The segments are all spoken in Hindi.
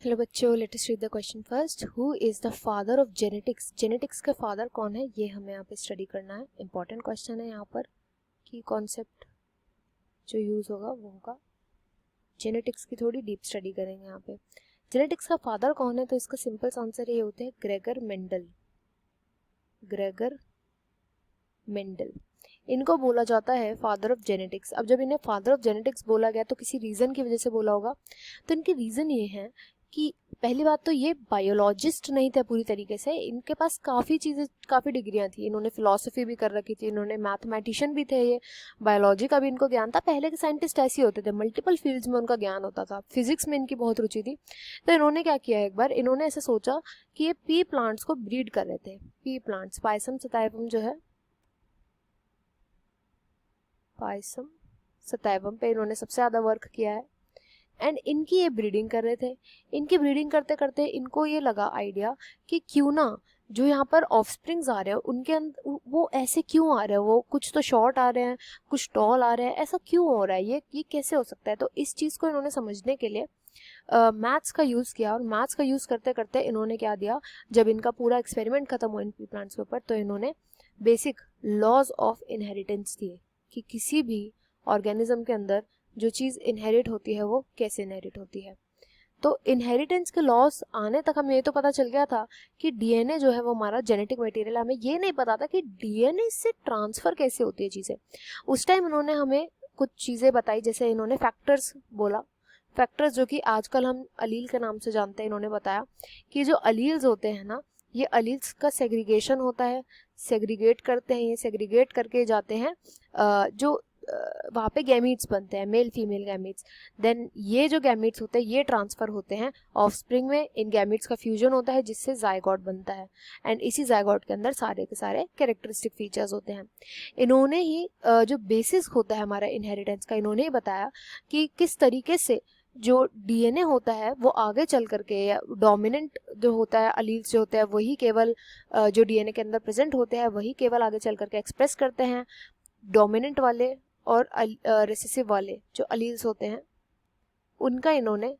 हेलो बच्चों, let us read the question first. Who is the father of genetics? Genetics का फादर कौन है, ये हमें यहाँ पे स्टडी करना है. इंपॉर्टेंट क्वेश्चन है यहाँ पर. की कॉन्सेप्ट जो यूज होगा वो होगा जेनेटिक्स की. थोड़ी डीप स्टडी करेंगे यहाँ पे. जेनेटिक्स का फादर कौन है, तो इसका सिंपल आंसर ये होते हैं ग्रेगर मेंडल. ग्रेगर मेंडल इनको बोला जाता है फादर ऑफ जेनेटिक्स. अब जब इन्हें फादर ऑफ जेनेटिक्स बोला गया तो किसी रीजन की वजह से बोला होगा. तो इनके रीजन ये है कि पहली बात तो ये बायोलॉजिस्ट नहीं थे पूरी तरीके से. इनके पास काफ़ी चीज़ें, काफ़ी डिग्रियां थी. इन्होंने फिलॉसफी भी कर रखी थी, इन्होंने मैथमेटिशियन भी थे, ये बायोलॉजी का भी इनको ज्ञान था. पहले के साइंटिस्ट ऐसे होते थे, मल्टीपल फील्ड्स में उनका ज्ञान होता था. फिजिक्स में इनकी बहुत रुचि थी. तो इन्होंने क्या किया, एक बार इन्होंने ऐसे सोचा कि ये पी प्लांट्स को ब्रीड कर रहे थे. पी प्लांट्स, पायसम सताइवम जो है, पायसम सताइवम पे इन्होंने सबसे ज़्यादा वर्क किया है. एंड इनकी ये ब्रीडिंग कर रहे थे. इनकी ब्रीडिंग करते करते इनको ये लगा आइडिया कि क्यों ना जो यहाँ पर ऑफस्प्रिंग्स आ रहे हैं उनके अंदर वो ऐसे क्यों आ रहे हैं, वो कुछ तो शॉर्ट आ रहे हैं, कुछ टॉल आ रहे हैं, ऐसा क्यों हो रहा है, ये कैसे हो सकता है. तो इस चीज़ को इन्होंने समझने के लिए मैथ्स का यूज़ किया. और मैथ्स का यूज़ करते करते इन्होंने क्या दिया, जब इनका पूरा एक्सपेरिमेंट खत्म हुआ इन प्लांट्स के ऊपर, तो इन्होंने बेसिक लॉज ऑफ इनहेरिटेंस दिए कि किसी भी ऑर्गेनिज्म के अंदर जो चीज़ इनहेरिट होती है वो कैसे इनहेरिट होती है. तो इनहेरिटेंस के लॉस आने तक हमें ये तो पता चल गया था कि डीएनए जो है वो हमारा जेनेटिक मटेरियल है. हमें ये नहीं पता था कि डीएनए से ट्रांसफ़र कैसे होती है चीज़ें. उस टाइम उन्होंने हमें कुछ चीज़ें बताई, जैसे इन्होंने फैक्टर्स बोला. फैक्टर्स जो कि आजकल हम अलील के नाम से जानते हैं. इन्होंने बताया कि जो अलील्स होते हैं ना, ये अलील्स का सेग्रीगेशन होता है, सेग्रीगेट करते हैं, ये सेग्रीगेट करके जाते हैं जो वहाँ पे गैमीट्स बनते हैं, मेल फीमेल गैमीट्स. देन ये जो गैमीट्स होते हैं ये ट्रांसफ़र होते हैं ऑफस्प्रिंग में. इन गैमीट्स का फ्यूजन होता है जिससे जायगोट बनता है. एंड इसी जायगोट के अंदर सारे के सारे कैरेक्टरिस्टिक फीचर्स होते हैं. इन्होंने ही जो बेसिस होता है हमारा इनहेरिटेंस का, इन्होंने ही बताया कि किस तरीके से जो डीएनए होता है वो आगे चल करके, या डोमिनेंट जो होता है, अलील्स जो होते हैं वही केवल जो डीएनए के अंदर प्रेजेंट होते हैं वही केवल आगे चल करके एक्सप्रेस करते हैं. डोमिनेंट वाले और रिसेसिव वाले जो अलील्स होते हैं उनका इन्होंने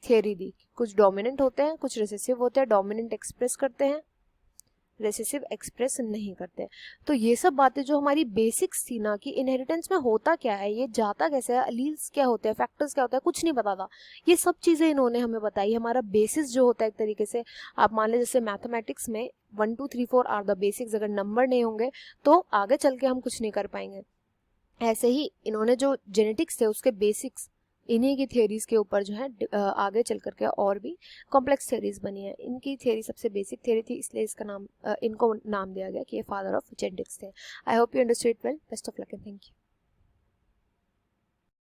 थियरी दी. कुछ डोमिनेंट होते हैं, कुछ रिसेसिव होते हैं. डोमिनेंट एक्सप्रेस करते हैं, रेसेसिव एक्सप्रेस नहीं करते. तो ये सब बातें जो हमारी बेसिक्स थी ना, कि इनहेरिटेंस में होता क्या है, ये जाता कैसे है, अलील्स क्या होते हैं, फैक्टर्स क्या होता है, कुछ नहीं पता था. ये सब चीज़ें इन्होंने हमें बताई. हमारा बेसिस जो होता है एक तरीके से, आप मान लें जैसे मैथमेटिक्स में 1 2 3 4 आर द बेसिक्स. अगर नंबर नहीं होंगे तो आगे चल के हम कुछ नहीं कर पाएंगे. ऐसे ही इन्होंने जो जेनेटिक्स थे उसके बेसिक्स, इन्हीं की थियरीज के ऊपर जो है आगे चल करके और भी कॉम्प्लेक्स थियरीज बनी है. इनकी थियरी सबसे बेसिक थियरी थी, इसलिए इसका नाम इनको नाम दिया गया कि ये फादर ऑफ जेनेटिक्स थे. I hope you understood well. Best of luck and thank you.